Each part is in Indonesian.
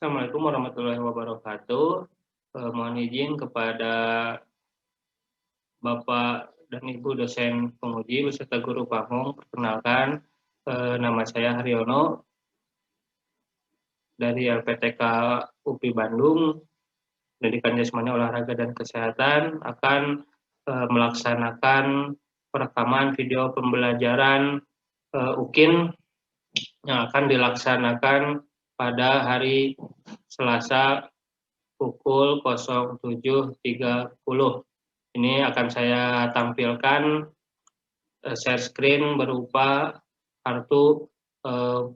Assalamualaikum warahmatullahi wabarakatuh. Mohon izin kepada Bapak dan Ibu dosen penguji beserta guru pamong, perkenalkan nama saya Haryono dari LPTK UPI Bandung, Pendidikan Jasmani Olahraga dan Kesehatan, akan melaksanakan perekaman video pembelajaran UKIN yang akan dilaksanakan pada hari Selasa pukul 07.30. Ini akan saya tampilkan share screen berupa kartu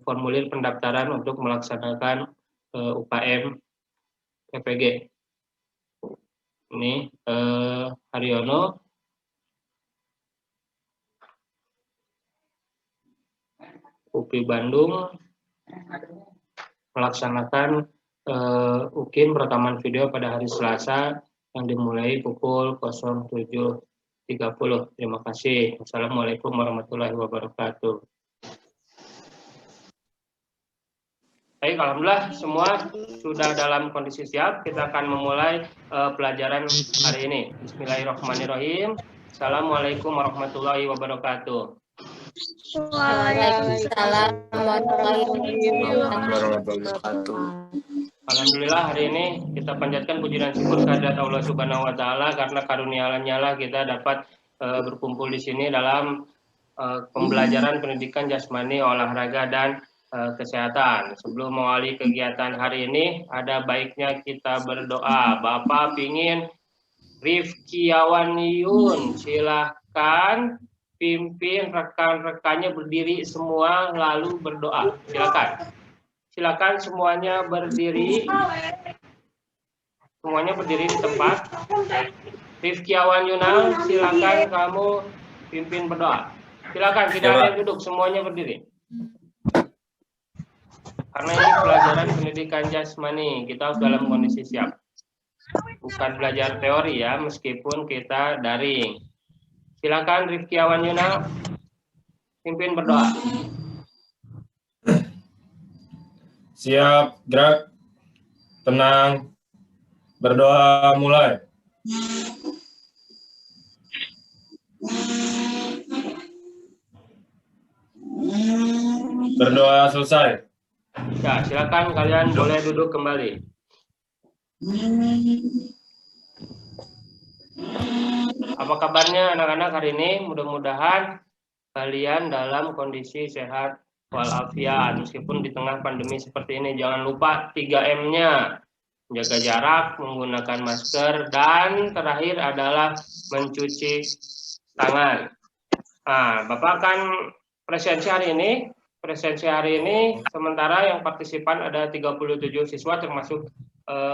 formulir pendaftaran untuk melaksanakan UKM PPG. Ini Haryono. UPI Bandung melaksanakan UKIN perekaman video pada hari Selasa yang dimulai pukul 07.30. Terima kasih. Wassalamualaikum warahmatullahi wabarakatuh. Baik, alhamdulillah semua sudah dalam kondisi siap. Kita akan memulai pelajaran hari ini. Bismillahirrahmanirrahim. Assalamualaikum warahmatullahi wabarakatuh. Waalaikumsalam warahmatullahi wabarakatuh. Alhamdulillah hari ini kita panjatkan puji dan syukur kehadirat Allah Subhanahu wa taala karena karunia-Nya lah kita dapat berkumpul di sini dalam pembelajaran pendidikan jasmani, olahraga dan kesehatan. Sebelum mengawali kegiatan hari ini, ada baiknya kita berdoa. Bapak pingin Rifki Yawaniun, silahkan pimpin rekan-rekannya berdiri semua lalu berdoa. Silakan semuanya berdiri. Semuanya berdiri di tempat. Rifki Awan Yunal, silakan kamu pimpin berdoa. Silakan, tidak ada yang duduk, semuanya berdiri. Karena ini pelajaran pendidikan jasmani, kita harus dalam kondisi siap. Bukan belajar teori ya, meskipun kita daring. Silakan Rifki Awan Yunal, pimpin berdoa. Siap, gerak, tenang, berdoa mulai. Berdoa selesai. Ya, silakan kalian boleh duduk kembali. Apa kabarnya anak-anak hari ini? Mudah-mudahan kalian dalam kondisi sehat walafiat. Meskipun di tengah pandemi seperti ini, jangan lupa 3M-nya. Menjaga jarak, menggunakan masker, dan terakhir adalah mencuci tangan. Nah, Bapak akan presensi hari ini. Sementara yang partisipan ada 37 siswa termasuk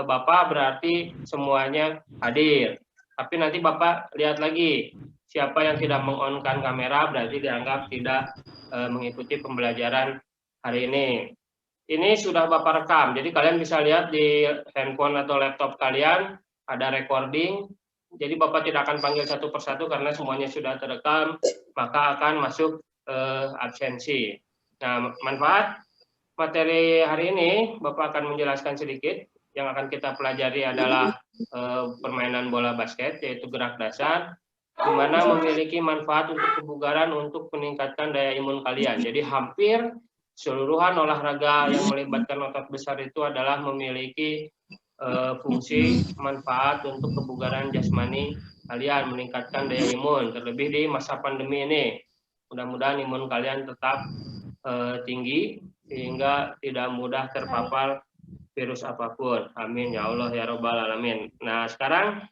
Bapak, berarti semuanya hadir. Tapi nanti Bapak lihat lagi, siapa yang tidak meng-on-kan kamera berarti dianggap tidak mengikuti pembelajaran hari ini. Ini sudah Bapak rekam, jadi kalian bisa lihat di handphone atau laptop kalian ada recording. Jadi Bapak tidak akan panggil satu persatu karena semuanya sudah terekam, maka akan masuk absensi. Nah, manfaat materi hari ini Bapak akan menjelaskan sedikit. Yang akan kita pelajari adalah permainan bola basket, yaitu gerak dasar, di mana memiliki manfaat untuk kebugaran untuk meningkatkan daya imun kalian. Jadi hampir keseluruhan olahraga yang melibatkan otot besar itu adalah memiliki fungsi manfaat untuk kebugaran jasmani kalian, meningkatkan daya imun, terlebih di masa pandemi ini. Mudah-mudahan imun kalian tetap tinggi sehingga tidak mudah terpapar virus apapun. Amin ya Allah ya Rabbal Alamin. Nah, sekarang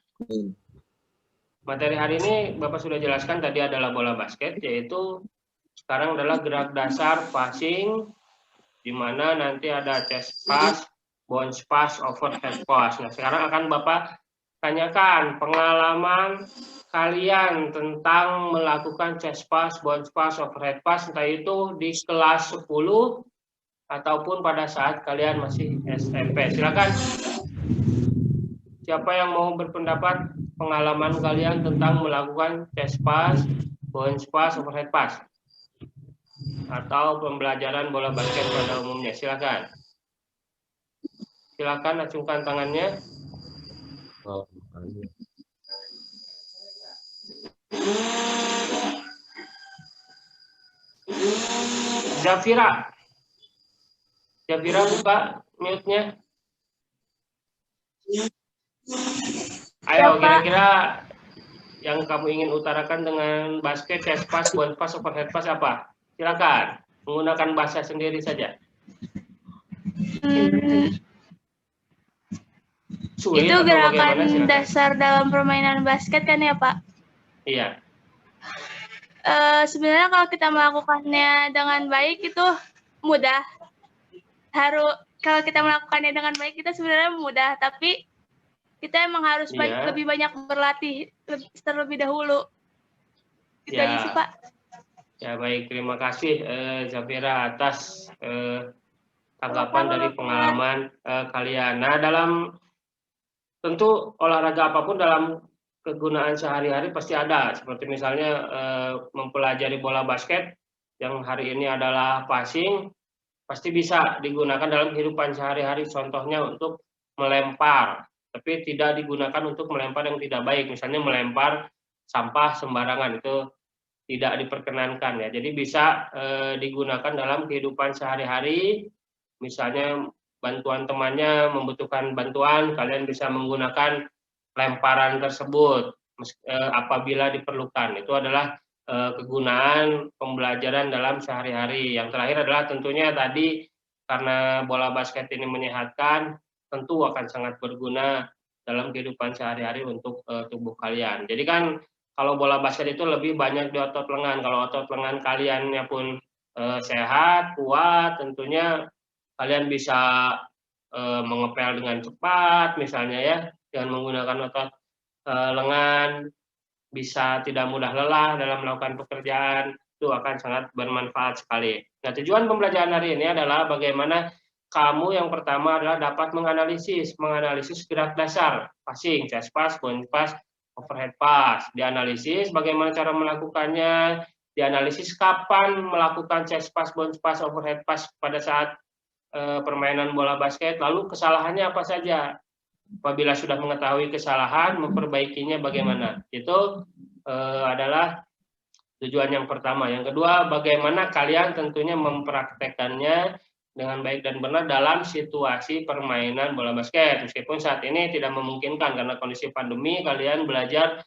materi hari ini Bapak sudah jelaskan tadi adalah bola basket, yaitu sekarang adalah gerak dasar passing, di mana nanti ada chest pass, bounce pass, overhead pass. Nah, sekarang akan Bapak tanyakan pengalaman kalian tentang melakukan chest pass, bounce pass, overhead pass, entah itu di kelas 10 ataupun pada saat kalian masih SMP. Silakan. Siapa yang mau berpendapat pengalaman kalian tentang melakukan chest pass, bounce pass, overhead pass, atau pembelajaran bola basket pada umumnya? Silakan. Silakan acungkan tangannya. Zafira. Zafira buka mute-nya. Ayo, kira-kira yang kamu ingin utarakan dengan basket, chest pass, bounce pass, overhead pass apa? Silakan menggunakan bahasa sendiri saja. Sulit Itu atau bagaimana? gerakan Silakan. dasar dalam permainan basket kan ya Pak? Iya. Sebenarnya kalau kita melakukannya dengan baik itu mudah. Kalau kita melakukannya dengan baik kita sebenarnya mudah, tapi kita emang harus Iya. lebih banyak berlatih terlebih dahulu. Itu Ya. aja sih Pak. Ya baik, terima kasih Zafira atas tanggapan dari pengalaman kalian. Nah, tentu olahraga apapun dalam kegunaan sehari-hari pasti ada. Seperti misalnya mempelajari bola basket yang hari ini adalah passing, pasti bisa digunakan dalam kehidupan sehari-hari. Contohnya untuk melempar, tapi tidak digunakan untuk melempar yang tidak baik. Misalnya melempar sampah sembarangan, itu tidak diperkenankan ya. Jadi bisa digunakan dalam kehidupan sehari-hari. Misalnya bantuan temannya membutuhkan bantuan, kalian bisa menggunakan lemparan tersebut apabila diperlukan. Itu adalah kegunaan pembelajaran dalam sehari-hari. Yang terakhir adalah tentunya tadi, karena bola basket ini menyehatkan, tentu akan sangat berguna dalam kehidupan sehari-hari untuk tubuh kalian. Jadi kan kalau bola basket itu lebih banyak di otot lengan. Kalau otot lengan kaliannya pun sehat, kuat, tentunya kalian bisa mengepel dengan cepat, misalnya ya, dengan menggunakan otot lengan, bisa tidak mudah lelah dalam melakukan pekerjaan, itu akan sangat bermanfaat sekali. Nah, tujuan pembelajaran hari ini adalah bagaimana kamu yang pertama adalah dapat menganalisis gerak dasar, passing, chest pass, bounce pass, overhead pass, dianalisis bagaimana cara melakukannya, dianalisis kapan melakukan chest pass, bounce pass, overhead pass pada saat permainan bola basket, lalu kesalahannya apa saja. Apabila sudah mengetahui kesalahan, memperbaikinya bagaimana. Itu adalah tujuan yang pertama. Yang kedua, bagaimana kalian tentunya mempraktekannya dengan baik dan benar dalam situasi permainan bola basket. Meskipun saat ini tidak memungkinkan karena kondisi pandemi, kalian belajar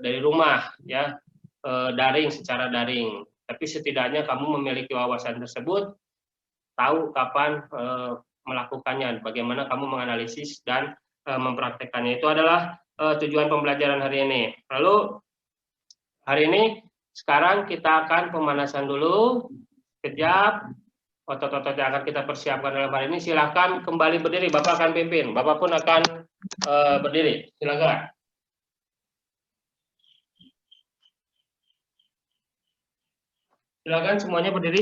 dari rumah, ya, secara daring. Tapi setidaknya kamu memiliki wawasan tersebut, tahu kapan melakukannya, bagaimana kamu menganalisis dan mempraktekannya. Itu adalah tujuan pembelajaran hari ini. Lalu hari ini sekarang kita akan pemanasan dulu, sekejap. Otot-otot yang akan kita persiapkan dalam hari ini, silakan kembali berdiri. Bapak akan pimpin, Bapak pun akan berdiri. Silakan. Silakan semuanya berdiri.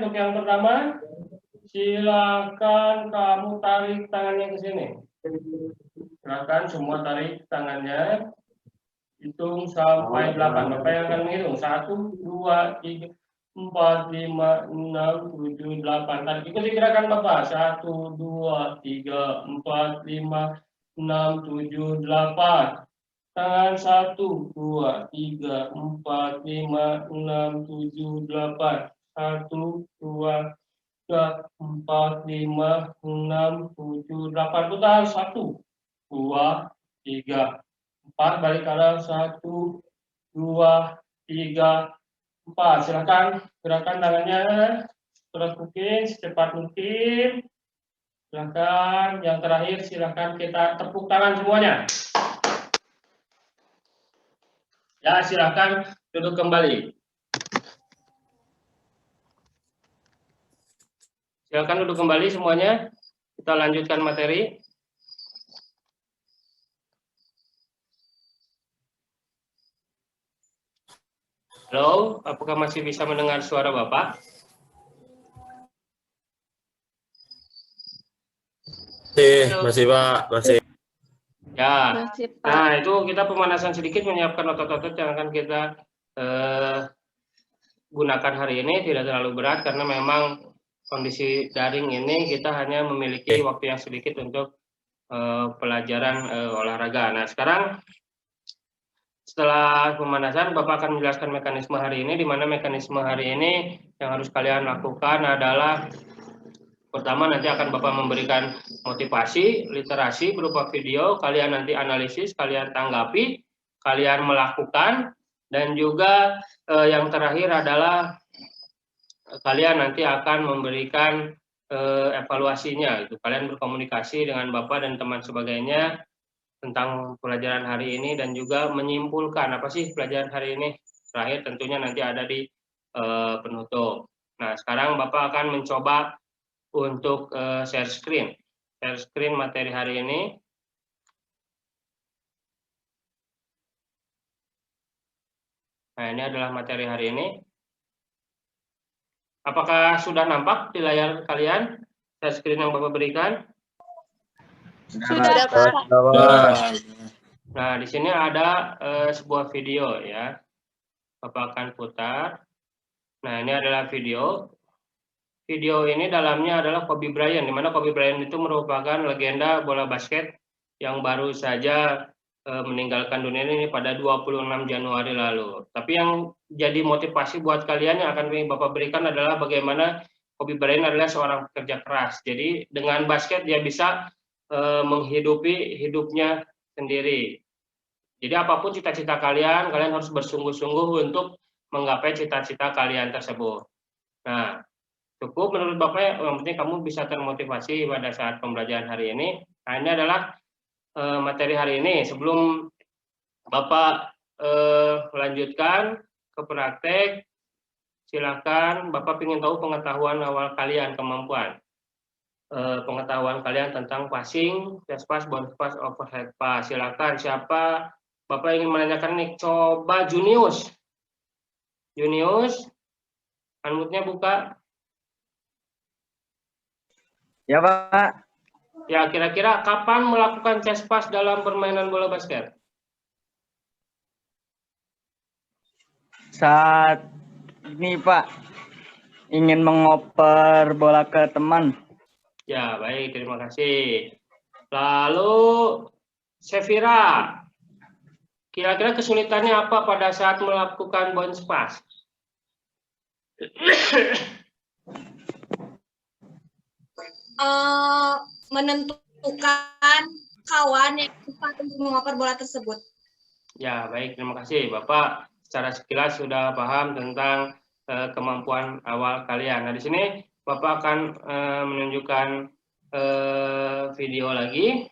Untuk yang pertama, silakan kamu tarik tangannya ke sini. Silakan semua tarik tangannya. Hitung sampai 8. Bapak yang akan menghitung. 1, 2, 3, 4, 5, 6, 7, 8. Tarik, ikuti gerakan Bapak. 1, 2, 3, 4, 5, 6, 7, 8. Tangan 1, 2, 3, 4, 5, 6, 7, 8. 1, 2, 3, 4, 5, 6, 7, 8. Putar. 1, 2, 3, 4. Balik kanan. 1, 2, 3, 4. Silakan gerakan tangannya terus mungkin, secepat mungkin. Silakan. Yang terakhir, silakan kita tepuk tangan semuanya. Ya, silakan duduk kembali. Silakan duduk kembali semuanya. Kita lanjutkan materi. Halo, apakah masih bisa mendengar suara Bapak? Masih Pak, masih. Ya. Masih, Pak. Nah, itu kita pemanasan sedikit, menyiapkan otot-otot yang akan kita gunakan hari ini tidak terlalu berat karena memang kondisi daring ini kita hanya memiliki waktu yang sedikit untuk pelajaran olahraga. Nah, sekarang setelah pemanasan, Bapak akan menjelaskan mekanisme hari ini, di mana mekanisme hari ini yang harus kalian lakukan adalah pertama nanti akan Bapak memberikan motivasi, literasi berupa video, kalian nanti analisis, kalian tanggapi, kalian melakukan, dan juga yang terakhir adalah kalian nanti akan memberikan evaluasinya. Itu kalian berkomunikasi dengan Bapak dan teman sebagainya tentang pelajaran hari ini dan juga menyimpulkan apa sih pelajaran hari ini. Terakhir tentunya nanti ada di penutup. Nah, sekarang Bapak akan mencoba untuk share screen materi hari ini. Nah, ini adalah materi hari ini. Apakah sudah nampak di layar kalian share screen yang Bapak berikan? Sudah, Pak. Nah, di sini ada sebuah video ya. Bapak akan putar. Nah, ini adalah video. Video ini dalamnya adalah Kobe Bryant, di mana Kobe Bryant itu merupakan legenda bola basket yang baru saja meninggalkan dunia ini pada 26 Januari lalu. Tapi yang jadi motivasi buat kalian yang akan Bapak berikan adalah bagaimana Kobe Bryant adalah seorang pekerja keras. Jadi dengan basket dia bisa menghidupi hidupnya sendiri. Jadi apapun cita-cita kalian harus bersungguh-sungguh untuk menggapai cita-cita kalian tersebut. Nah, cukup menurut Bapak, yang penting kamu bisa termotivasi pada saat pembelajaran hari ini. Nah, ini adalah materi hari ini. Sebelum Bapak melanjutkan ke praktek, silakan Bapak ingin tahu pengetahuan awal kalian, kemampuan. Pengetahuan kalian tentang passing, chest pass, bounce pass, overhead pass. Silakan siapa Bapak ingin menanyakan nih, coba Junius. Junius, unmute-nya buka. Ya, Pak. Ya, kira-kira kapan melakukan chest pass dalam permainan bola basket? Saat ini, Pak, ingin mengoper bola ke teman. Ya, baik, terima kasih. Lalu, Sevira, kira-kira kesulitannya apa pada saat melakukan bounce pass? Menentukan kawan yang tepat untuk mengoper bola tersebut. Ya, baik, terima kasih. Bapak secara sekilas sudah paham tentang kemampuan awal kalian. Nah, di sini Bapak akan menunjukkan video lagi.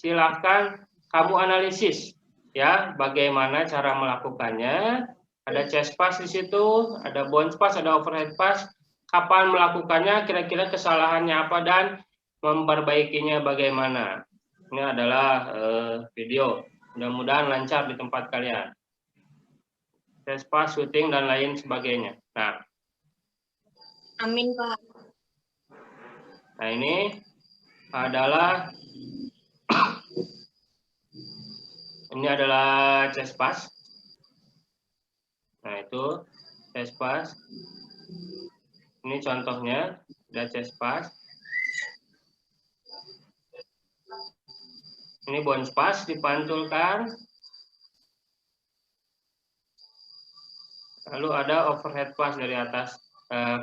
Silahkan kamu analisis ya, bagaimana cara melakukannya. Ada chest pass di situ, ada bounce pass, ada overhead pass. Kapan melakukannya, kira-kira kesalahannya apa, dan memperbaikinya bagaimana. Ini adalah video. Mudah-mudahan lancar di tempat kalian. Chest pass, shooting, dan lain sebagainya. Nah, Amin, Pak. Nah, ini adalah chest pass. Nah, itu chest pass. Ini contohnya, ada chest pass. Ini bounce pass dipantulkan. Lalu ada overhead pass dari atas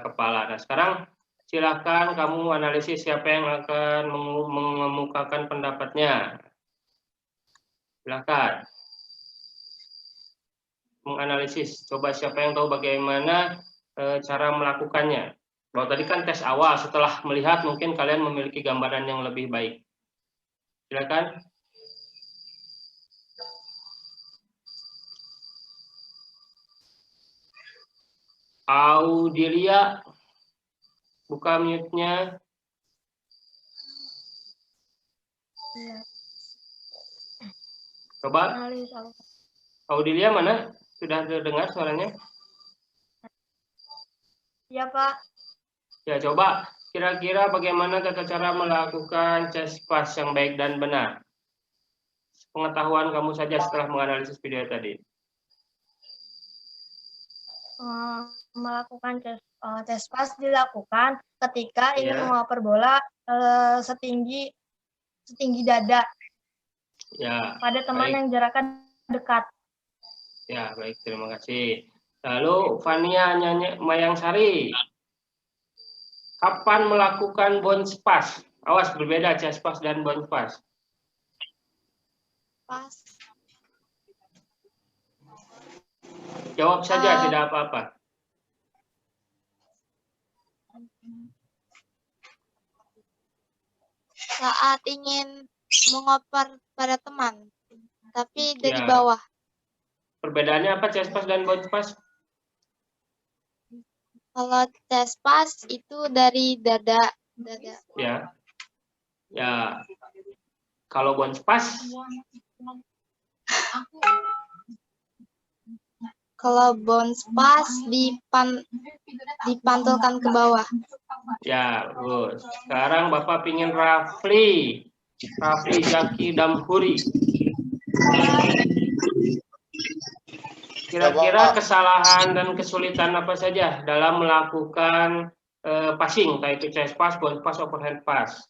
kepala. Nah, sekarang silakan kamu analisis siapa yang akan mengemukakan pendapatnya. Silakan menganalisis. Coba siapa yang tahu bagaimana cara melakukannya. Kalau tadi kan tes awal, setelah melihat mungkin kalian memiliki gambaran yang lebih baik. Silakan. Audilia, buka mute-nya. Coba. Audilia mana? Sudah terdengar suaranya? Ya, Pak. Ya, coba kira-kira bagaimana tata cara melakukan chest pass yang baik dan benar. Pengetahuan kamu saja setelah menganalisis video tadi. melakukan chest pass dilakukan ketika ingin Ya. mengoper bola setinggi dada Ya, pada teman baik. yang jaraknya dekat. Ya, baik. Terima kasih. Lalu Fania Mayangsari, kapan melakukan bounce pass? Awas, berbeda chest pass dan bounce pass. Pas. Jawab saja, tidak apa-apa. Saat ingin mengoper pada teman, tapi dari Ya. bawah. Perbedaannya apa chest pass dan bounce pass? Kalau chest pass itu dari dada. Ya. Ya. Kalau bounce pass, Kalau bounce pass dipantulkan ke bawah. ya, bagus. Sekarang Bapak pingin Rafli Zaki Damhuri. Kira-kira kesalahan dan kesulitan apa saja dalam melakukan passing, baik itu chest pass, bounce pass, overhead pass?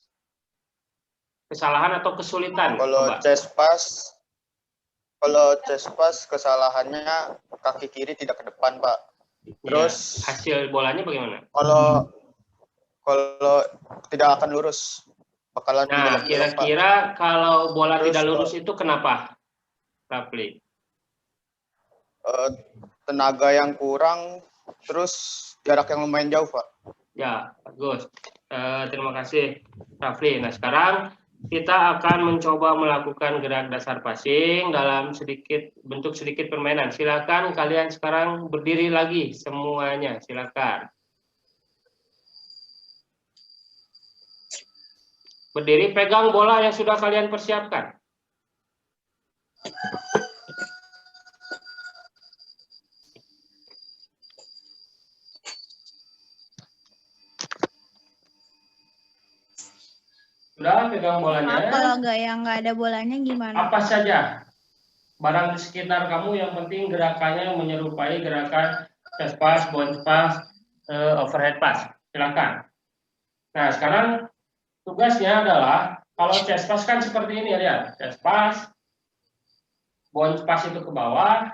Kesalahan atau kesulitan? Kalau Coba. chest pass kesalahannya kaki kiri tidak ke depan, Pak. Terus Ya, hasil bolanya bagaimana? kalau tidak akan lurus, bakalan Nah, belok-belok, Pak. kira-kira kalau bola Terus, tidak lurus itu kenapa, Rafli? Tenaga yang kurang, terus jarak yang lumayan jauh, Pak. Ya, bagus. Terima kasih, Rafli. Nah, sekarang kita akan mencoba melakukan gerak dasar passing dalam bentuk sedikit permainan. Silakan kalian sekarang berdiri lagi semuanya. Silakan. Berdiri, pegang bola yang sudah kalian persiapkan. Sudah pegang bolanya? Kalau nggak ada bolanya gimana? Apa saja barang di sekitar kamu, yang penting gerakannya menyerupai gerakan chest pass, bounce pass, overhead pass. Silakan. Nah, sekarang tugasnya adalah kalau chest pass kan seperti ini, lihat. Chest pass, bounce pass itu ke bawah.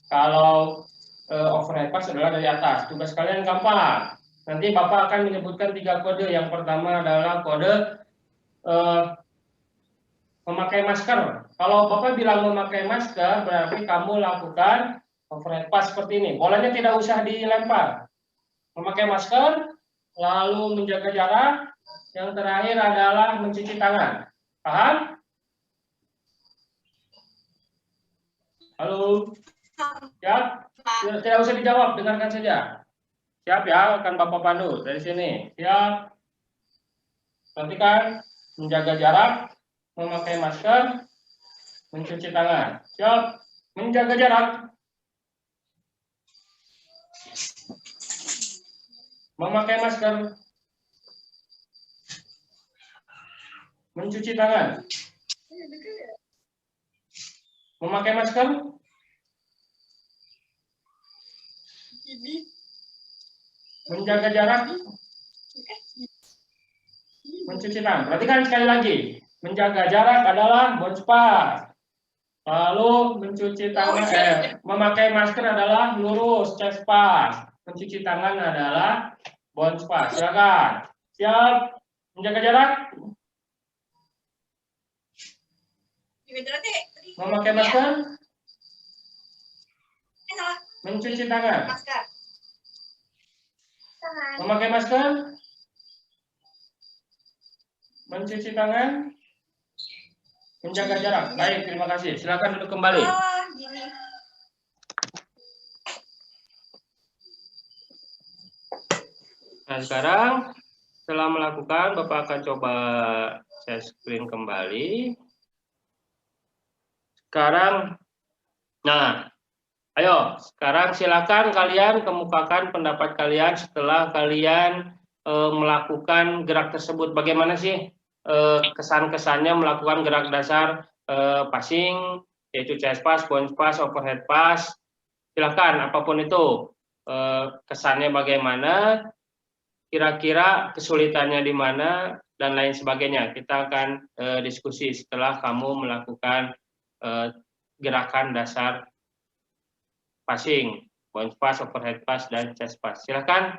Kalau overhead pass adalah dari atas. Tugas kalian gampang. Nanti Bapak akan menyebutkan 3 kode. Yang pertama adalah kode memakai masker. Kalau Bapak bilang memakai masker, berarti kamu lakukan overhead pass seperti ini. Bolanya tidak usah dilempar. Memakai masker, lalu menjaga jarak. Yang terakhir adalah mencuci tangan. Paham? Halo? Siap? Tidak usah dijawab, dengarkan saja. Siap ya, akan Bapak pandu dari sini. Siap? Perhatikan, menjaga jarak, memakai masker, mencuci tangan. Siap? Menjaga jarak. Memakai masker. Mencuci tangan. Memakai masker. Menjaga jarak. Mencuci tangan. Perhatikan sekali lagi. Menjaga jarak adalah bounce pass. Lalu mencuci tangan, memakai masker adalah lurus chest pass. Mencuci tangan adalah bounce pass. Silakan. Siap. Menjaga jarak. Memakai masker. Mencuci tangan. Memakai masker. Mencuci tangan. Menjaga jarak. Baik, terima kasih. Silakan duduk kembali. Nah, sekarang setelah melakukan, Bapak akan coba share screen kembali. Sekarang, nah, ayo, sekarang silakan kalian kemukakan pendapat kalian setelah kalian melakukan gerak tersebut. Bagaimana sih kesan-kesannya melakukan gerak dasar passing, yaitu chest pass, bounce pass, overhead pass. Silakan, apapun itu. kesannya bagaimana, kira-kira kesulitannya di mana, dan lain sebagainya. Kita akan diskusi setelah kamu melakukan gerakan dasar passing, bounce pass, overhead pass, dan chest pass. Silakan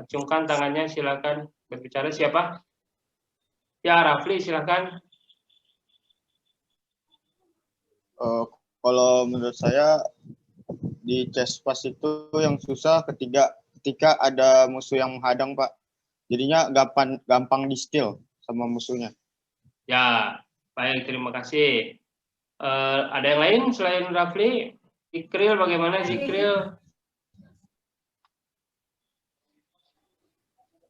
acungkan tangannya, silakan berbicara. Siapa? Ya, Rafli, silakan. Kalau menurut saya di chest pass itu yang susah ketika ada musuh yang menghadang, Pak. Jadinya gampang di steal sama musuhnya. Ya, baik, terima kasih. Ada yang lain selain Rafli? Zikril, bagaimana Zikril?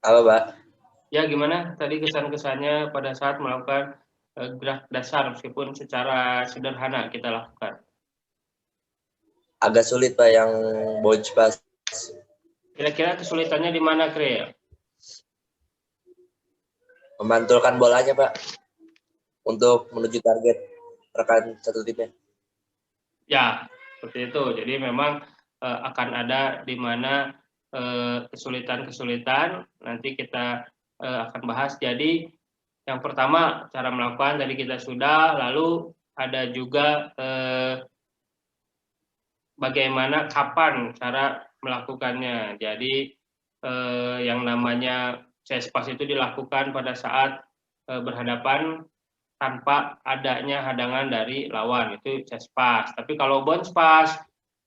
Halo, Pak. Ya, gimana tadi kesan-kesannya pada saat melakukan gerak dasar meskipun secara sederhana kita lakukan? Agak sulit, Pak, yang bounce pass. Kira-kira kesulitannya di mana, Kril? Memantulkan bolanya, Pak, untuk menuju target rekan satu timnya. Ya, seperti itu. Jadi memang akan ada di mana kesulitan-kesulitan, nanti kita akan bahas. Jadi yang pertama cara melakukan tadi kita sudah, lalu ada juga bagaimana kapan cara melakukannya. Jadi yang namanya chest pass itu dilakukan pada saat berhadapan tanpa adanya hadangan dari lawan, itu chest pass. Tapi kalau bounce pass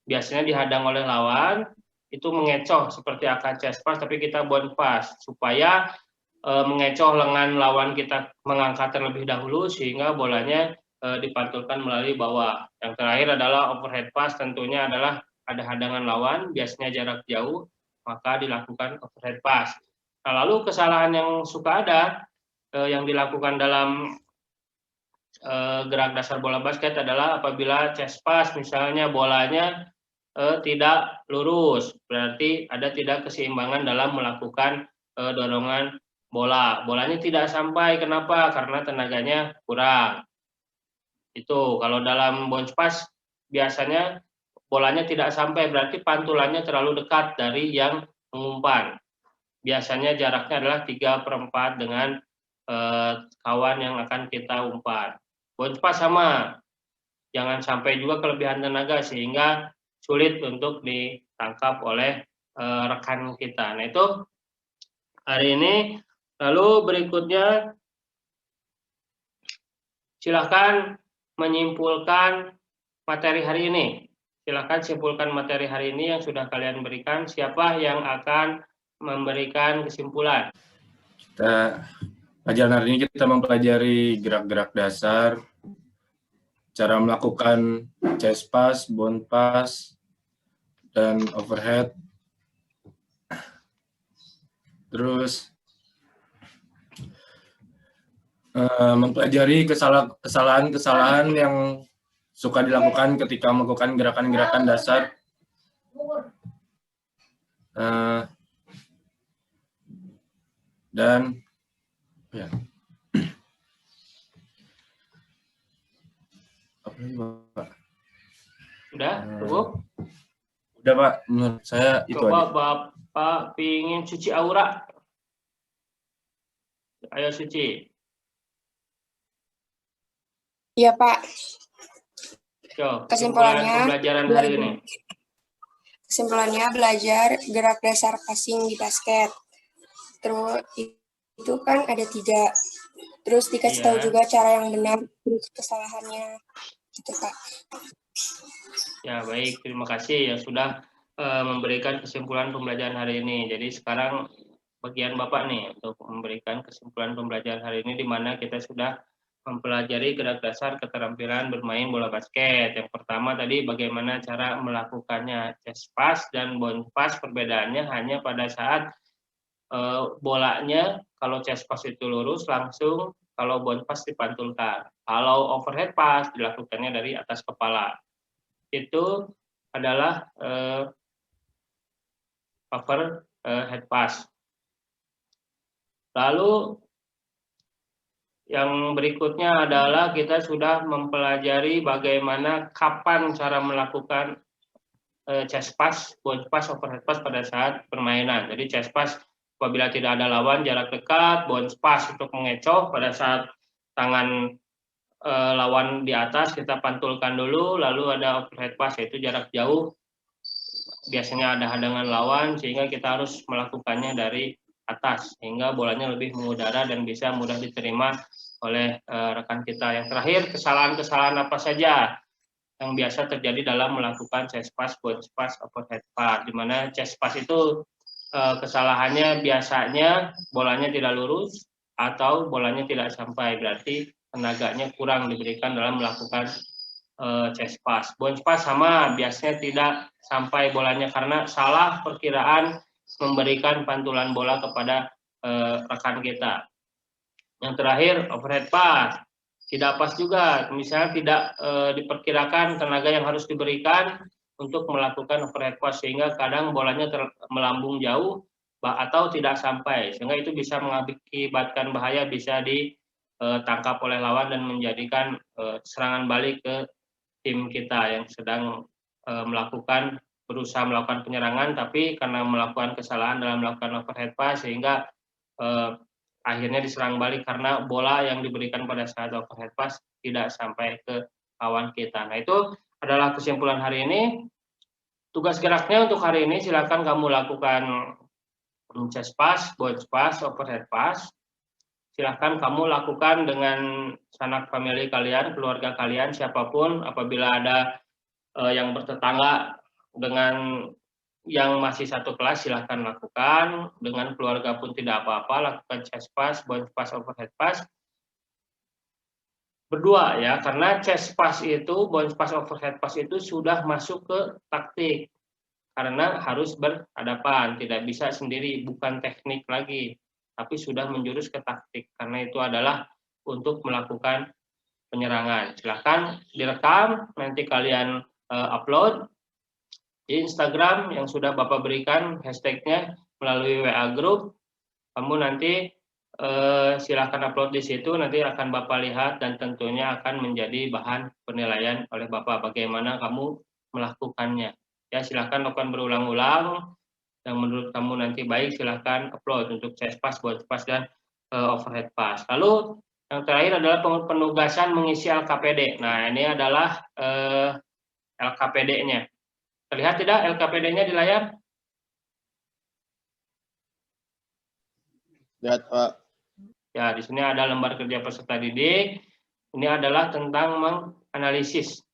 biasanya dihadang oleh lawan, itu mengecoh seperti akan chest pass, tapi kita bounce pass supaya mengecoh lengan lawan kita mengangkat terlebih dahulu sehingga bolanya dipantulkan melalui bawah. Yang terakhir adalah overhead pass, tentunya adalah ada hadangan lawan, biasanya jarak jauh, maka dilakukan overhead pass. Nah, lalu kesalahan yang suka ada yang dilakukan dalam gerak dasar bola basket adalah apabila chest pass misalnya bolanya tidak lurus, berarti ada tidak keseimbangan dalam melakukan dorongan bola. Bolanya tidak sampai, kenapa? Karena tenaganya kurang. Itu kalau dalam bounce pass biasanya bolanya tidak sampai, berarti pantulannya terlalu dekat dari yang mengumpan. Biasanya jaraknya adalah 3/4 dengan kawan yang akan kita umpan. Bounce pass sama, jangan sampai juga kelebihan tenaga sehingga sulit untuk ditangkap oleh rekan kita. Nah, itu hari ini. Lalu berikutnya silakan menyimpulkan materi hari ini. Silakan simpulkan materi hari ini yang sudah kalian berikan. Siapa yang akan memberikan kesimpulan? Pelajaran hari ini kita mempelajari gerak-gerak dasar, cara melakukan chest pass, bounce pass, dan overhead. Terus mempelajari kesalahan-kesalahan yang suka dilakukan ketika melakukan gerakan-gerakan dasar. Dan ya. Apa lagi, Pak? Udah, cukup? Udah, Pak. Menurut saya itu Coba aja. Bapak pingin cuci aura. Ayo Suci. Iya, Pak. Kesimpulannya pembelajaran hari ini. Kesimpulannya belajar gerak dasar passing di basket. Terus itu kan ada 3. Terus dikasih tahu juga cara yang benar, terus kesalahannya. Gitu, Pak. Ya, baik. Terima kasih yang sudah memberikan kesimpulan pembelajaran hari ini. Jadi sekarang bagian Bapak nih untuk memberikan kesimpulan pembelajaran hari ini, di mana kita sudah mempelajari gerak dasar keterampilan bermain bola basket. Yang pertama tadi bagaimana cara melakukannya chest pass dan bounce pass, perbedaannya hanya pada saat bolanya kalau chest pass itu lurus langsung, kalau bounce pass dipantulkan. Kalau overhead pass dilakukannya dari atas kepala. Itu adalah overhead pass. Lalu yang berikutnya adalah kita sudah mempelajari bagaimana kapan cara melakukan chest pass, bounce pass, overhead pass pada saat permainan. Jadi chest pass apabila tidak ada lawan jarak dekat, bounce pass untuk mengecoh pada saat tangan lawan di atas kita pantulkan dulu, lalu ada overhead pass yaitu jarak jauh, biasanya ada hadangan lawan sehingga kita harus melakukannya dari atas sehingga bolanya lebih mengudara dan bisa mudah diterima oleh rekan kita. Yang terakhir, kesalahan-kesalahan apa saja yang biasa terjadi dalam melakukan chest pass, bounce pass, overhead pass, di mana chest pass itu kesalahannya biasanya bolanya tidak lurus atau bolanya tidak sampai, berarti tenaganya kurang diberikan dalam melakukan chest pass. Bounce pass sama, biasanya tidak sampai bolanya karena salah perkiraan memberikan pantulan bola kepada rekan kita. Yang terakhir, overhead pass. Tidak pas juga, misalnya tidak diperkirakan tenaga yang harus diberikan untuk melakukan overhead pass, sehingga kadang bolanya melambung jauh atau tidak sampai, sehingga itu bisa mengakibatkan bahaya, bisa ditangkap oleh lawan dan menjadikan serangan balik ke tim kita yang sedang berusaha melakukan penyerangan, tapi karena melakukan kesalahan dalam melakukan overhead pass sehingga akhirnya diserang balik karena bola yang diberikan pada saat overhead pass tidak sampai ke lawan kita. Nah, itu adalah kesimpulan hari ini. Tugas geraknya untuk hari ini silakan kamu lakukan chest pass, bounce pass, overhead pass. Silakan kamu lakukan dengan sanak famili kalian, keluarga kalian, siapapun. Apabila ada yang bertetangga dengan yang masih satu kelas, silahkan lakukan. Dengan keluarga pun tidak apa-apa, lakukan chest pass, bounce pass, overhead pass. Berdua ya, karena chest pass itu, bounce pass, overhead pass itu sudah masuk ke taktik. Karena harus berhadapan, tidak bisa sendiri, bukan teknik lagi, tapi sudah menjurus ke taktik. Karena itu adalah untuk melakukan penyerangan. Silahkan direkam, nanti kalian upload di Instagram yang sudah Bapak berikan hashtagnya melalui WA Group. Kamu nanti silahkan upload di situ, nanti akan Bapak lihat dan tentunya akan menjadi bahan penilaian oleh Bapak bagaimana kamu melakukannya. Ya, silahkan lakukan berulang-ulang. Yang menurut kamu nanti baik, silahkan upload untuk chest pass, bounce pass, dan overhead pass. Lalu yang terakhir adalah penugasan mengisi LKPD. Nah, ini adalah LKPD-nya. Terlihat tidak LKPD-nya di layar? Lihat, Pak. Ya, di sini ada lembar kerja peserta didik. Ini adalah tentang menganalisis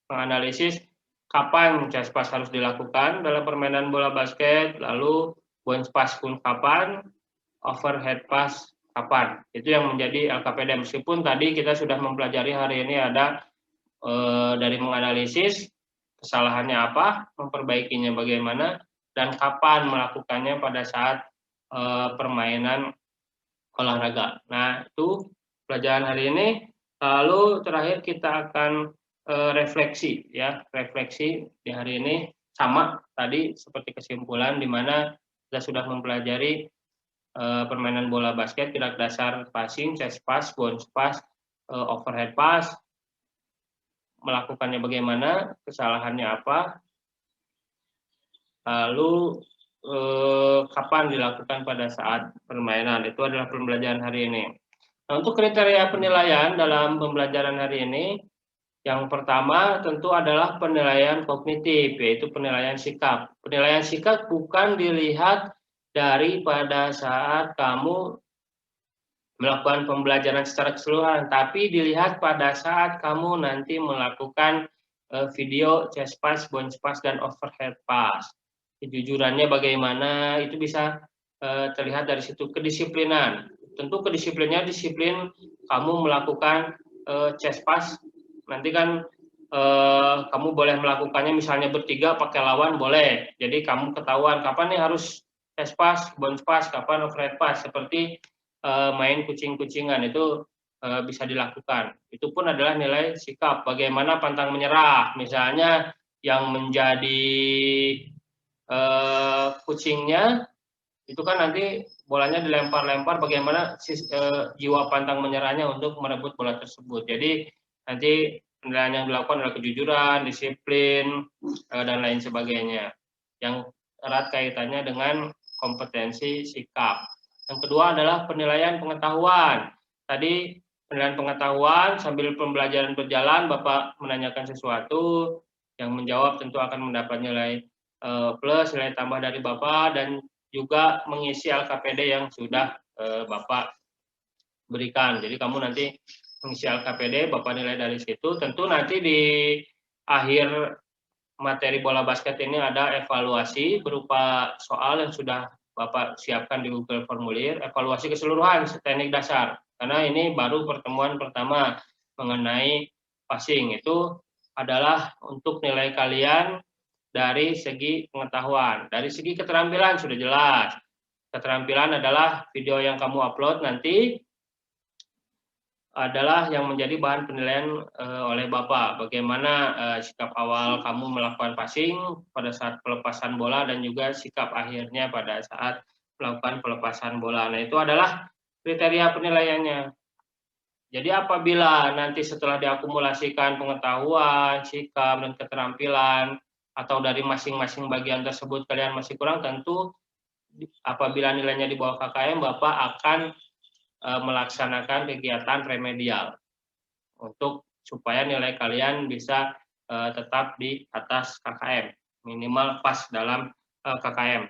kapan chest pass harus dilakukan dalam permainan bola basket, lalu bounce pass pun kapan, overhead pass kapan. Itu yang menjadi LKPD. Meskipun tadi kita sudah mempelajari hari ini ada dari menganalisis kesalahannya apa, memperbaikinya bagaimana, dan kapan melakukannya pada saat permainan olahraga. Nah, itu pelajaran hari ini. Lalu terakhir kita akan refleksi ya, refleksi di hari ini sama tadi seperti kesimpulan di mana kita sudah mempelajari permainan bola basket, gerak dasar passing, chest pass, bounce pass, overhead pass, melakukannya bagaimana, kesalahannya apa, lalu kapan dilakukan pada saat permainan. Itu adalah pembelajaran hari ini. Nah, untuk kriteria penilaian dalam pembelajaran hari ini, yang pertama tentu adalah penilaian kognitif, yaitu penilaian sikap. Penilaian sikap bukan dilihat dari pada saat kamu melakukan pembelajaran secara keseluruhan, tapi dilihat pada saat kamu nanti melakukan video chest pass, bounce pass, dan overhead pass. Kejujurannya bagaimana, itu bisa terlihat dari situ. Kedisiplinan, tentu kedisiplinnya disiplin kamu melakukan chest pass. Nanti kan kamu boleh melakukannya misalnya bertiga pakai lawan boleh. Jadi kamu ketahuan kapan nih harus chest pass, bounce pass, kapan overhead pass. Seperti main kucing-kucingan itu bisa dilakukan. Itu pun adalah nilai sikap. Bagaimana pantang menyerah. Misalnya yang menjadi kucingnya itu kan nanti bolanya dilempar-lempar. Bagaimana jiwa pantang menyerahnya untuk merebut bola tersebut. Jadi nanti penilaian yang dilakukan adalah kejujuran, disiplin, dan lain sebagainya. yang erat kaitannya dengan kompetensi sikap. Yang kedua adalah penilaian pengetahuan. Tadi penilaian pengetahuan sambil pembelajaran berjalan, Bapak menanyakan sesuatu, yang menjawab tentu akan mendapat nilai plus, nilai tambah dari Bapak, dan juga mengisi LKPD yang sudah Bapak berikan. Jadi kamu nanti mengisi LKPD, Bapak nilai dari situ. Tentu nanti di akhir materi bola basket ini ada evaluasi berupa soal yang sudah Bapak siapkan di Google Formulir, evaluasi keseluruhan teknik dasar. Karena ini baru pertemuan pertama mengenai passing. Itu adalah untuk nilai kalian dari segi pengetahuan. Dari segi keterampilan sudah jelas. Keterampilan adalah video yang kamu upload nanti adalah yang menjadi bahan penilaian oleh Bapak. Bagaimana sikap awal kamu melakukan passing pada saat pelepasan bola dan juga sikap akhirnya pada saat melakukan pelepasan bola. Nah, itu adalah kriteria penilaiannya. Jadi apabila nanti setelah diakumulasikan pengetahuan, sikap, dan keterampilan, atau dari masing-masing bagian tersebut kalian masih kurang, tentu apabila nilainya di bawah KKM, Bapak akan melaksanakan kegiatan remedial untuk supaya nilai kalian bisa tetap di atas KKM, minimal pas dalam KKM.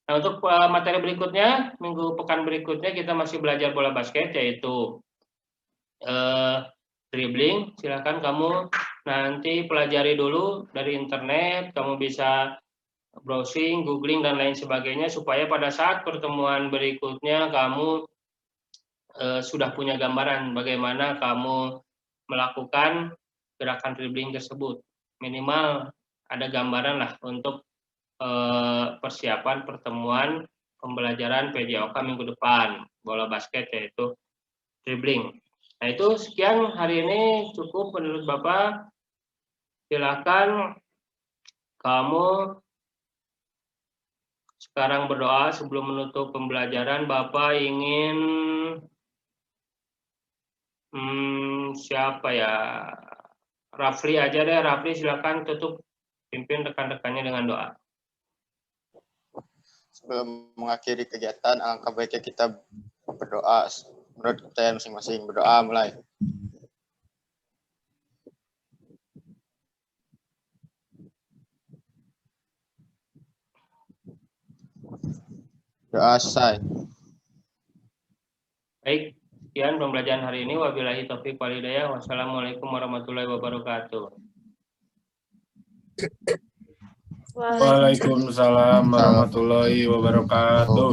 Nah, untuk materi berikutnya, pekan berikutnya kita masih belajar bola basket, yaitu dribbling. Silakan kamu nanti pelajari dulu dari internet, kamu bisa browsing, googling, dan lain sebagainya, supaya pada saat pertemuan berikutnya kamu sudah punya gambaran bagaimana kamu melakukan gerakan dribbling tersebut. Minimal ada gambaran lah untuk persiapan pertemuan pembelajaran PJOK minggu depan, bola basket yaitu dribbling. Nah, itu sekian hari ini, cukup menurut Bapak. Silakan kamu sekarang berdoa sebelum menutup pembelajaran. Bapak ingin siapa ya? Rafli aja deh. Rafli silakan tutup, pimpin rekan-rekannya dengan doa. Sebelum mengakhiri kegiatan, alangkah baiknya kita berdoa menurut kepercayaan masing-masing. Berdoa mulai. Doa selesai. Baik, sekian pembelajaran hari ini. Wabillahi taufiq wal hidayah. Wassalamualaikum warahmatullahi wabarakatuh. Waalaikumsalam warahmatullahi wabarakatuh.